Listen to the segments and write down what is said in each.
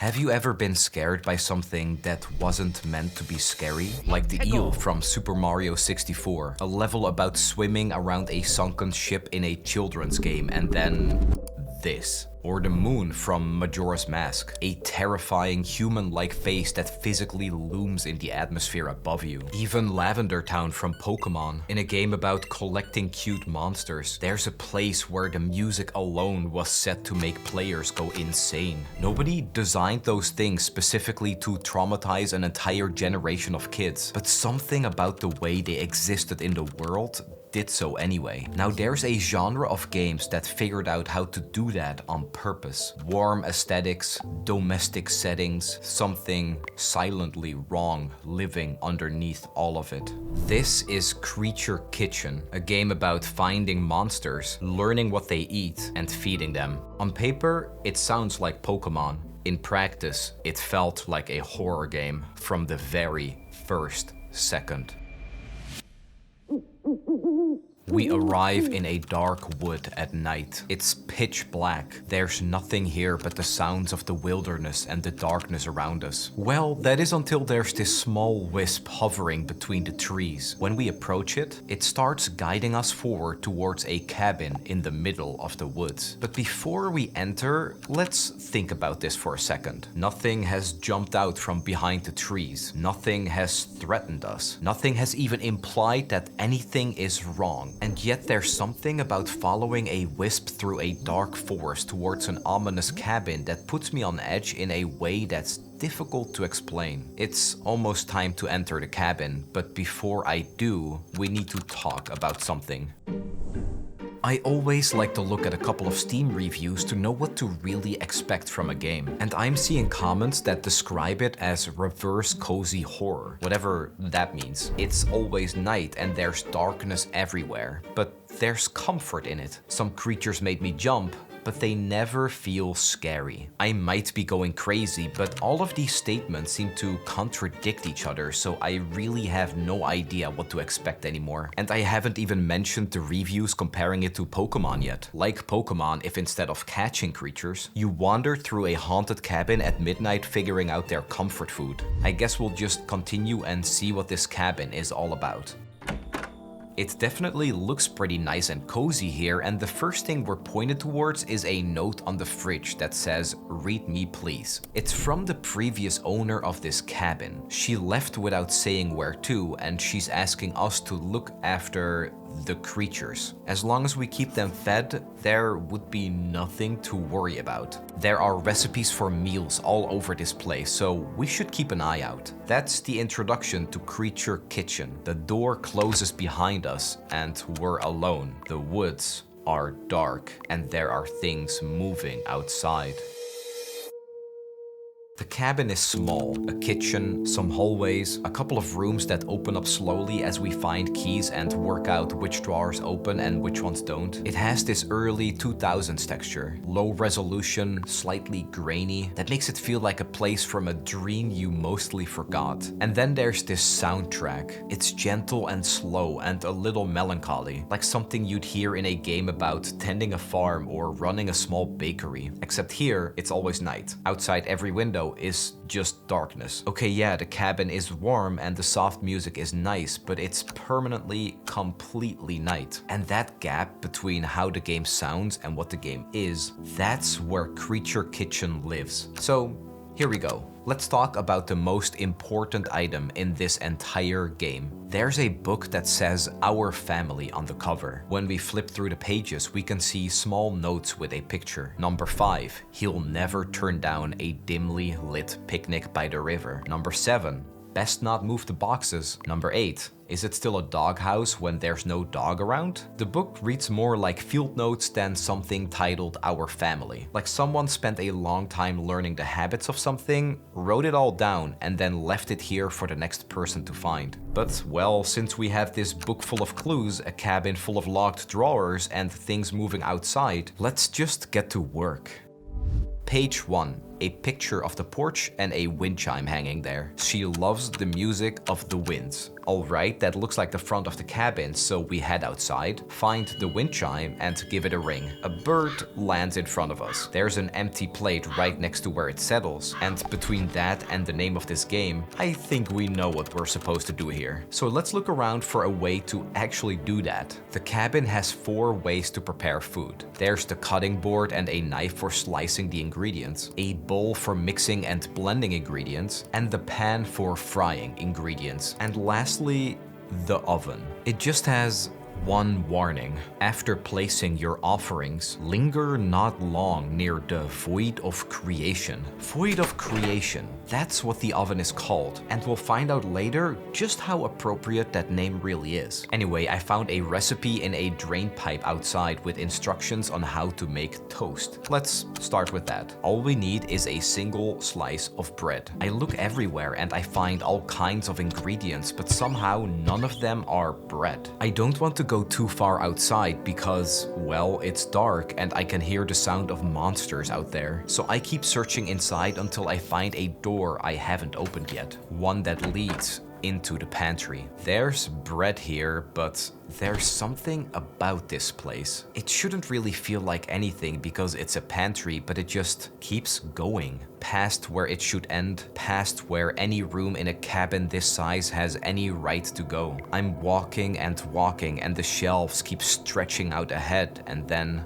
Have you ever been scared by something that wasn't meant to be scary? Like the eel from Super Mario 64, a level about swimming around a sunken ship in a children's game, and then this. Or the moon from Majora's Mask, a terrifying human-like face that physically looms in the atmosphere above you. Even Lavender Town from Pokemon, in a game about collecting cute monsters. There's a place where the music alone was set to make players go insane. Nobody designed those things specifically to traumatize an entire generation of kids, but something about the way they existed in the world did so anyway. Now there's a genre of games that figured out how to do that on purpose. Warm aesthetics, domestic settings, something silently wrong living underneath all of it. This is Creature Kitchen, a game about finding monsters, learning what they eat, and feeding them. On paper, it sounds like Pokemon. In practice, it felt like a horror game from the very first second. We arrive in a dark wood at night. It's pitch black. There's nothing here but the sounds of the wilderness and the darkness around us. Well, that is until there's this small wisp hovering between the trees. When we approach it, it starts guiding us forward towards a cabin in the middle of the woods. But before we enter, let's think about this for a second. Nothing has jumped out from behind the trees. Nothing has threatened us. Nothing has even implied that anything is wrong. And yet there's something about following a wisp through a dark forest towards an ominous cabin that puts me on edge in a way that's difficult to explain. It's almost time to enter the cabin, but before I do, we need to talk about something. I always like to look at a couple of Steam reviews to know what to really expect from a game. And I'm seeing comments that describe it as reverse cozy horror, whatever that means. It's always night and there's darkness everywhere, but there's comfort in it. Some creatures made me jump, but they never feel scary. I might be going crazy, but all of these statements seem to contradict each other, so I really have no idea what to expect anymore. And I haven't even mentioned the reviews comparing it to Pokemon yet. Like Pokemon, if instead of catching creatures, you wander through a haunted cabin at midnight figuring out their comfort food. I guess we'll just continue and see what this cabin is all about. It definitely looks pretty nice and cozy here, and the first thing we're pointed towards is a note on the fridge that says, "Read me please." It's from the previous owner of this cabin. She left without saying where to, and she's asking us to look after the creatures. As long as we keep them fed, there would be nothing to worry about. There are recipes for meals all over this place, so we should keep an eye out. That's the introduction to Creature Kitchen. The door closes behind us and we're alone. The woods are dark and there are things moving outside. The cabin is small, a kitchen, some hallways, a couple of rooms that open up slowly as we find keys and work out which drawers open and which ones don't. It has this early 2000s texture, low resolution, slightly grainy, that makes it feel like a place from a dream you mostly forgot. And then there's this soundtrack. It's gentle and slow and a little melancholy, like something you'd hear in a game about tending a farm or running a small bakery. Except here, it's always night. Outside every window is just darkness. Okay, yeah, the cabin is warm and the soft music is nice, but it's permanently, completely night. And that gap between how the game sounds and what the game is, that's where Creature Kitchen lives. So, here we go. Let's talk about the most important item in this entire game. There's a book that says Our Family on the cover. When we flip through the pages, we can see small notes with a picture. Number 5, he'll never turn down a dimly lit picnic by the river. Number 7, best not move the boxes. Number 8, is it still a doghouse when there's no dog around? The book reads more like field notes than something titled Our Family. Like someone spent a long time learning the habits of something, wrote it all down, and then left it here for the next person to find. But, well, since we have this book full of clues, a cabin full of locked drawers, and things moving outside, let's just get to work. Page 1. a picture of the porch, and a wind chime hanging there. She loves the music of the winds. Alright, that looks like the front of the cabin, so we head outside, find the wind chime, and give it a ring. A bird lands in front of us. There's an empty plate right next to where it settles, and between that and the name of this game, I think we know what we're supposed to do here. So let's look around for a way to actually do that. The cabin has 4 ways to prepare food. There's the cutting board and a knife for slicing the ingredients, a bowl for mixing and blending ingredients, and the pan for frying ingredients. And lastly, the oven. It just has one warning. After placing your offerings, linger not long near the void of creation. Void of creation. That's what the oven is called, and we'll find out later just how appropriate that name really is. Anyway, I found a recipe in a drain pipe outside with instructions on how to make toast. Let's start with that. All we need is a single slice of bread. I look everywhere and I find all kinds of ingredients, but somehow none of them are bread. I don't want to go too far outside because, well, it's dark and I can hear the sound of monsters out there. So I keep searching inside until I find a door I haven't opened yet. One that leads into the pantry. There's bread here, but there's something about this place. It shouldn't really feel like anything because it's a pantry, but it just keeps going. Past where it should end, past where any room in a cabin this size has any right to go. I'm walking and walking and the shelves keep stretching out ahead, and then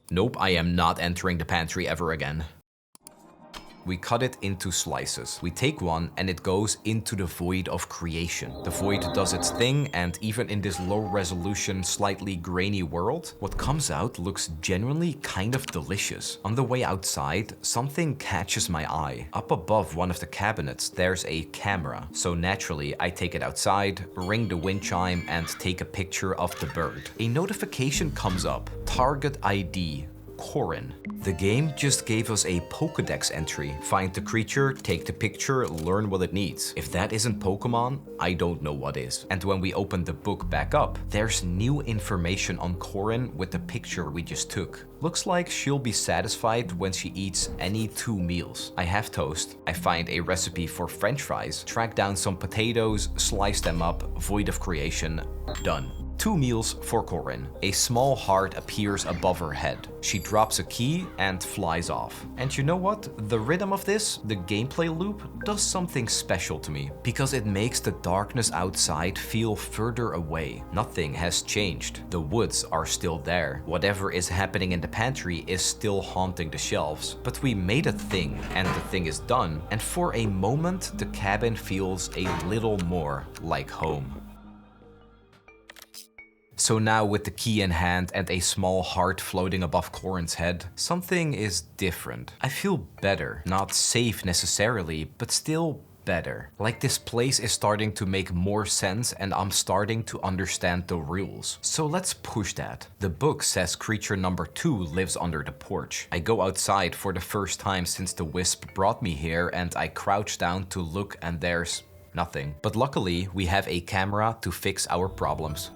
nope, I am not entering the pantry ever again. We cut it into slices. We take one and it goes into the void of creation. The void does its thing, and even in this low resolution, slightly grainy world, what comes out looks genuinely kind of delicious. On the way outside, something catches my eye. Up above one of the cabinets, there's a camera. So naturally, I take it outside, ring the wind chime, and take a picture of the bird. A notification comes up. Target ID. Corin. The game just gave us a Pokédex entry. Find the creature, take the picture, learn what it needs. If that isn't Pokemon, I don't know what is. And when we open the book back up, there's new information on Corin with the picture we just took. Looks like she'll be satisfied when she eats any 2 meals. I have toast, I find a recipe for French fries, track down some potatoes, slice them up, void of creation, done. 2 meals for Corin. A small heart appears above her head. She drops a key and flies off. And you know what? The rhythm of this, the gameplay loop, does something special to me. Because it makes the darkness outside feel further away. Nothing has changed. The woods are still there. Whatever is happening in the pantry is still haunting the shelves. But we made a thing, and the thing is done. And for a moment, the cabin feels a little more like home. So now with the key in hand and a small heart floating above Corin's head, something is different. I feel better. Not safe necessarily, but still better. Like this place is starting to make more sense and I'm starting to understand the rules. So let's push that. The book says creature number 2 lives under the porch. I go outside for the first time since the wisp brought me here and I crouch down to look and there's nothing. But luckily we have a camera to fix our problems.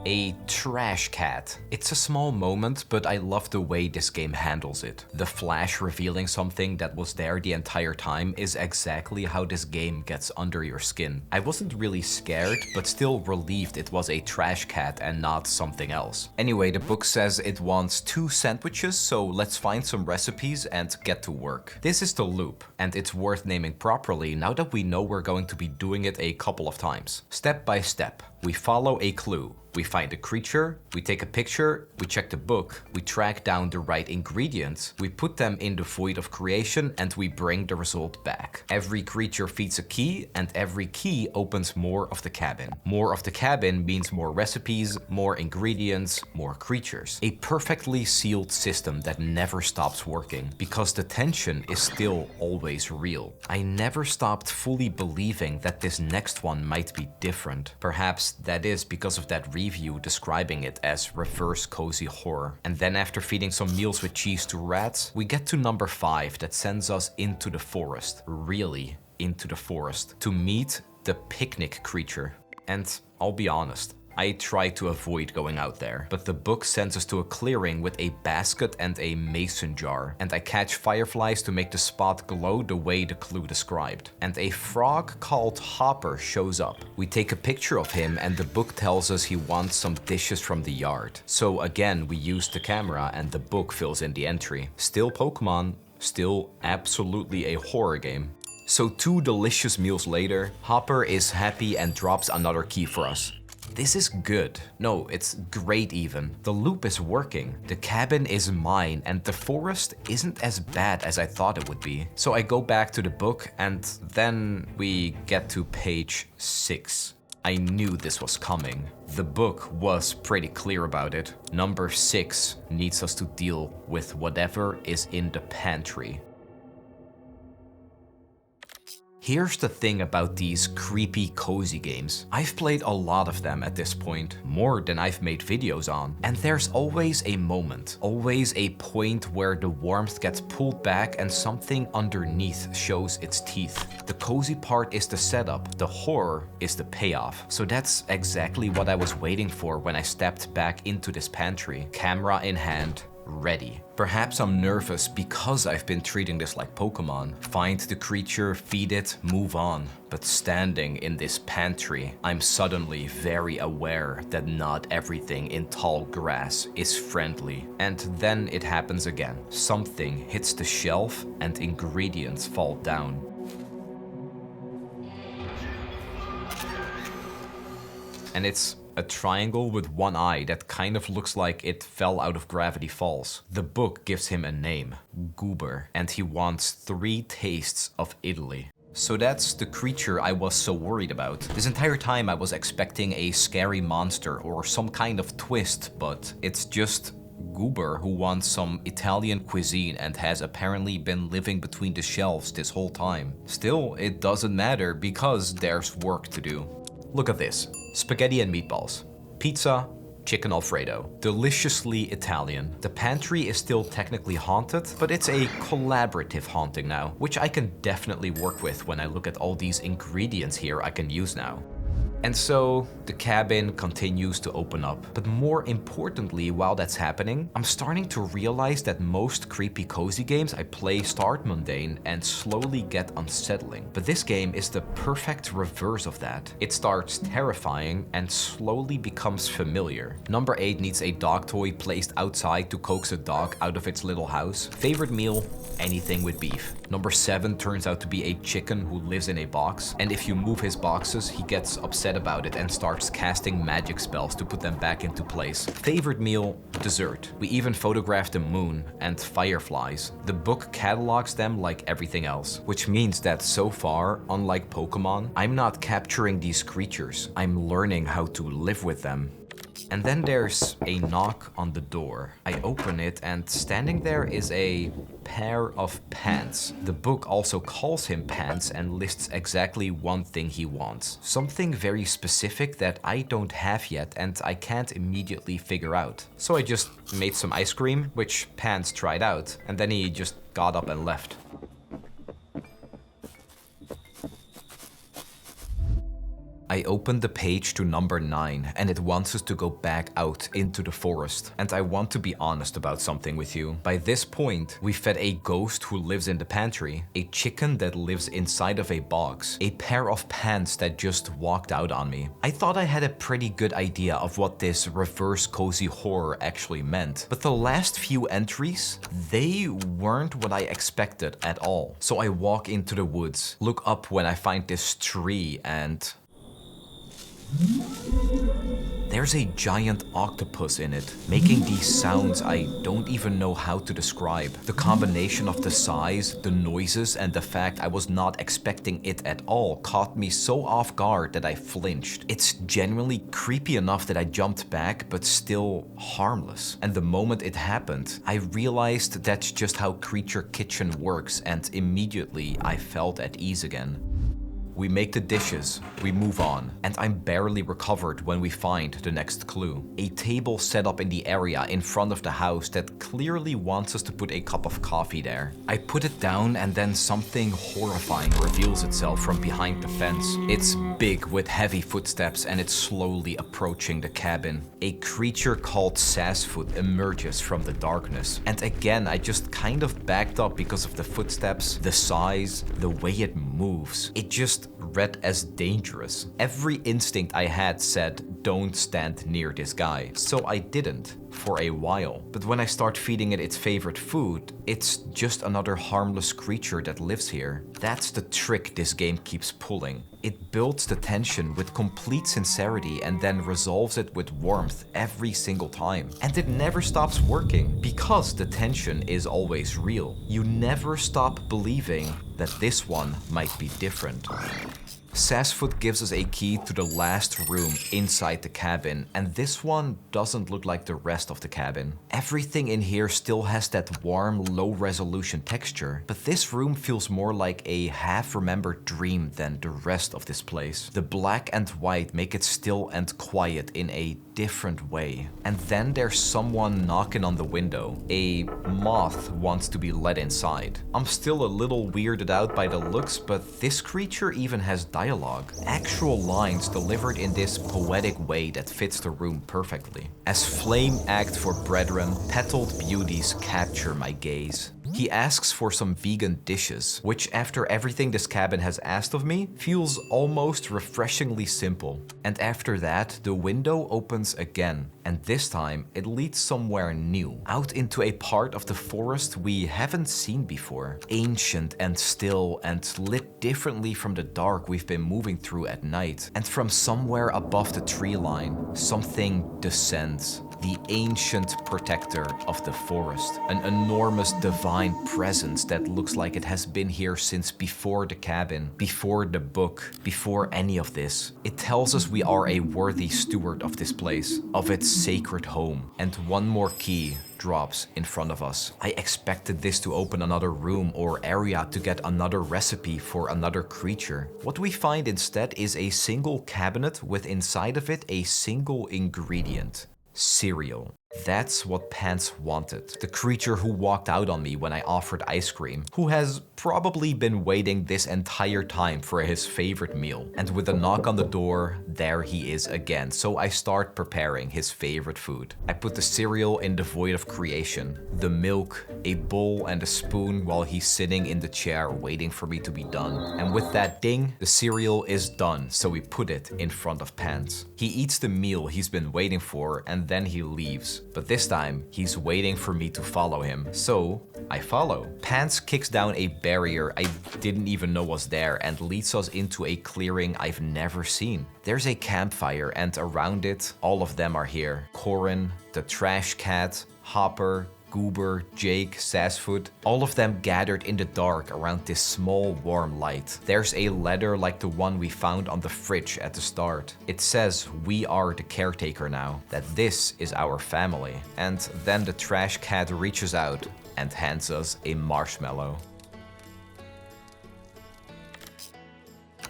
A trash cat. It's a small moment, but I love the way this game handles it. The flash revealing something that was there the entire time is exactly how this game gets under your skin. I wasn't really scared, but still relieved it was a trash cat and not something else. Anyway, the book says it wants 2 sandwiches, so let's find some recipes and get to work. This is the loop, and it's worth naming properly now that we know we're going to be doing it a couple of times. Step by step, we follow a clue. We find a creature, we take a picture, we check the book, we track down the right ingredients, we put them in the void of creation, and we bring the result back. Every creature feeds a key, and every key opens more of the cabin. More of the cabin means more recipes, more ingredients, more creatures. A perfectly sealed system that never stops working, because the tension is still always real. I never stopped fully believing that this next one might be different. Perhaps that is because of that review describing it as reverse cozy horror. And then after feeding some meals with cheese to rats, we get to number 5 that sends us into the forest. Really into the forest. To meet the picnic creature. And I'll be honest, I try to avoid going out there, but the book sends us to a clearing with a basket and a mason jar, and I catch fireflies to make the spot glow the way the clue described. And a frog called Hopper shows up. We take a picture of him and the book tells us he wants some dishes from the yard. So again, we use the camera and the book fills in the entry. Still Pokemon, still absolutely a horror game. So 2 delicious meals later, Hopper is happy and drops another key for us. This is good. No, it's great even. The loop is working. The cabin is mine and the forest isn't as bad as I thought it would be. So I go back to the book and then we get to page 6. I knew this was coming. The book was pretty clear about it. Number 6 needs us to deal with whatever is in the pantry. Here's the thing about these creepy cozy games. I've played a lot of them at this point, more than I've made videos on. And there's always a moment, always a point where the warmth gets pulled back and something underneath shows its teeth. The cozy part is the setup, the horror is the payoff. So that's exactly what I was waiting for when I stepped back into this pantry, camera in hand, ready. Perhaps I'm nervous because I've been treating this like Pokemon. Find the creature, feed it, move on. But standing in this pantry, I'm suddenly very aware that not everything in tall grass is friendly. And then it happens again. Something hits the shelf and ingredients fall down. And it's a triangle with one eye that kind of looks like it fell out of Gravity Falls. The book gives him a name, Goober, and he wants 3 tastes of Italy. So that's the creature I was so worried about. This entire time I was expecting a scary monster or some kind of twist, but it's just Goober who wants some Italian cuisine and has apparently been living between the shelves this whole time. Still, it doesn't matter because there's work to do. Look at this. Spaghetti and meatballs. Pizza, chicken Alfredo. Deliciously Italian. The pantry is still technically haunted, but it's a collaborative haunting now, which I can definitely work with when I look at all these ingredients here I can use now. And so the cabin continues to open up. But more importantly, while that's happening, I'm starting to realize that most creepy cozy games I play start mundane and slowly get unsettling. But this game is the perfect reverse of that. It starts terrifying and slowly becomes familiar. Number 8 needs a dog toy placed outside to coax a dog out of its little house. Favorite meal? Anything with beef. Number 7 turns out to be a chicken who lives in a box, and if you move his boxes, he gets upset about it and starts casting magic spells to put them back into place. Favorite meal? Dessert. We even photographed the moon and fireflies. The book catalogs them like everything else, which means that so far, unlike Pokemon, I'm not capturing these creatures. I'm learning how to live with them. And then there's a knock on the door. I open it and standing there is a pair of pants. The book also calls him Pants and lists exactly one thing he wants. Something very specific that I don't have yet and I can't immediately figure out. So I just made some ice cream, which Pants tried out, and then he just got up and left. I opened the page to number 9 and it wants us to go back out into the forest. And I want to be honest about something with you. By this point, we fed a ghost who lives in the pantry, a chicken that lives inside of a box, a pair of pants that just walked out on me. I thought I had a pretty good idea of what this reverse cozy horror actually meant. But the last few entries, they weren't what I expected at all. So I walk into the woods, look up when I find this tree and there's a giant octopus in it, making these sounds I don't even know how to describe. The combination of the size, the noises, and the fact I was not expecting it at all caught me so off guard that I flinched. It's genuinely creepy enough that I jumped back, but still harmless. And the moment it happened, I realized that's just how Creature Kitchen works, and immediately I felt at ease again. We make the dishes, we move on, and I'm barely recovered when we find the next clue. A table set up in the area in front of the house that clearly wants us to put a cup of coffee there. I put it down and then something horrifying reveals itself from behind the fence. It's big with heavy footsteps and it's slowly approaching the cabin. A creature called Sassfoot emerges from the darkness. And again, I just kind of backed up because of the footsteps, the size, the way it moves. It just read as dangerous. Every instinct I had said, don't stand near this guy. So I didn't for a while. But when I start feeding it its favorite food, it's just another harmless creature that lives here. That's the trick this game keeps pulling. It builds the tension with complete sincerity and then resolves it with warmth every single time. And it never stops working because the tension is always real. You never stop believing that this one might be different. Sassfoot gives us a key to the last room inside the cabin, and this one doesn't look like the rest of the cabin. Everything in here still has that warm, low-resolution texture, but this room feels more like a half-remembered dream than the rest of this place. The black and white make it still and quiet in a different way. And then there's someone knocking on the window. A moth wants to be let inside. I'm still a little weirded out by the looks, but this creature even has dialogue. Actual lines delivered in this poetic way that fits the room perfectly. As flame act for brethren, petaled beauties capture my gaze. He asks for some vegan dishes, which after everything this cabin has asked of me, feels almost refreshingly simple. And after that, the window opens again, and this time it leads somewhere new, out into a part of the forest we haven't seen before. Ancient and still and lit differently from the dark we've been moving through at night. And from somewhere above the tree line, something descends. The ancient protector of the forest. An enormous divine presence that looks like it has been here since before the cabin, before the book, before any of this. It tells us we are a worthy steward of this place, of its sacred home. And one more key drops in front of us. I expected this to open another room or area to get another recipe for another creature. What we find instead is a single cabinet with inside of it a single ingredient. Cereal. That's what Pants wanted. The creature who walked out on me when I offered ice cream, who has probably been waiting this entire time for his favorite meal. And with a knock on the door, there he is again. So I start preparing his favorite food. I put the cereal in the void of creation, the milk, a bowl and a spoon while he's sitting in the chair waiting for me to be done. And with that ding, the cereal is done, so we put it in front of Pants. He eats the meal he's been waiting for and then he leaves. But this time, he's waiting for me to follow him, so I follow. Pants kicks down a barrier I didn't even know was there and leads us into a clearing I've never seen. There's a campfire and around it, all of them are here. Corin, the trash cat, Hopper, Goober, Jake, Sassfoot, all of them gathered in the dark around this small warm light. There's a letter like the one we found on the fridge at the start. It says we are the caretaker now, that this is our family. And then the trash cat reaches out and hands us a marshmallow.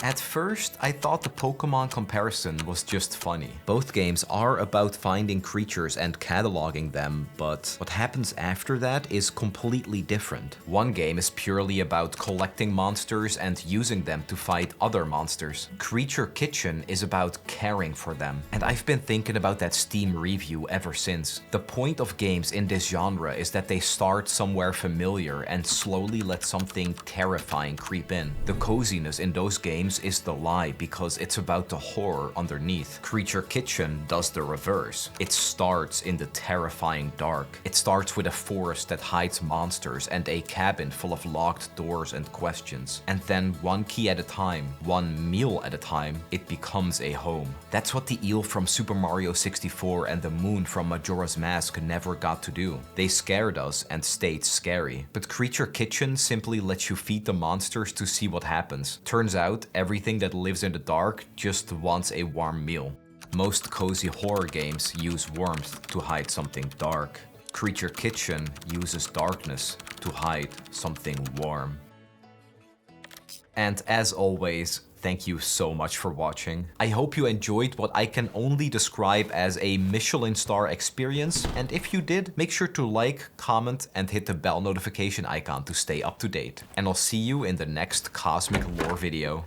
At first, I thought the Pokemon comparison was just funny. Both games are about finding creatures and cataloging them, but what happens after that is completely different. One game is purely about collecting monsters and using them to fight other monsters. Creature Kitchen is about caring for them. And I've been thinking about that Steam review ever since. The point of games in this genre is that they start somewhere familiar and slowly let something terrifying creep in. The coziness in those games is the lie because it's about the horror underneath. Creature Kitchen does the reverse. It starts in the terrifying dark. It starts with a forest that hides monsters and a cabin full of locked doors and questions. And then one key at a time, one meal at a time, it becomes a home. That's what the eel from Super Mario 64 and the moon from Majora's Mask never got to do. They scared us and stayed scary. But Creature Kitchen simply lets you feed the monsters to see what happens. Turns out, everything that lives in the dark just wants a warm meal. Most cozy horror games use warmth to hide something dark. Creature Kitchen uses darkness to hide something warm. And as always, thank you so much for watching. I hope you enjoyed what I can only describe as a Michelin star experience, and if you did, make sure to like, comment, and hit the bell notification icon to stay up to date. And I'll see you in the next Cosmic Lore video.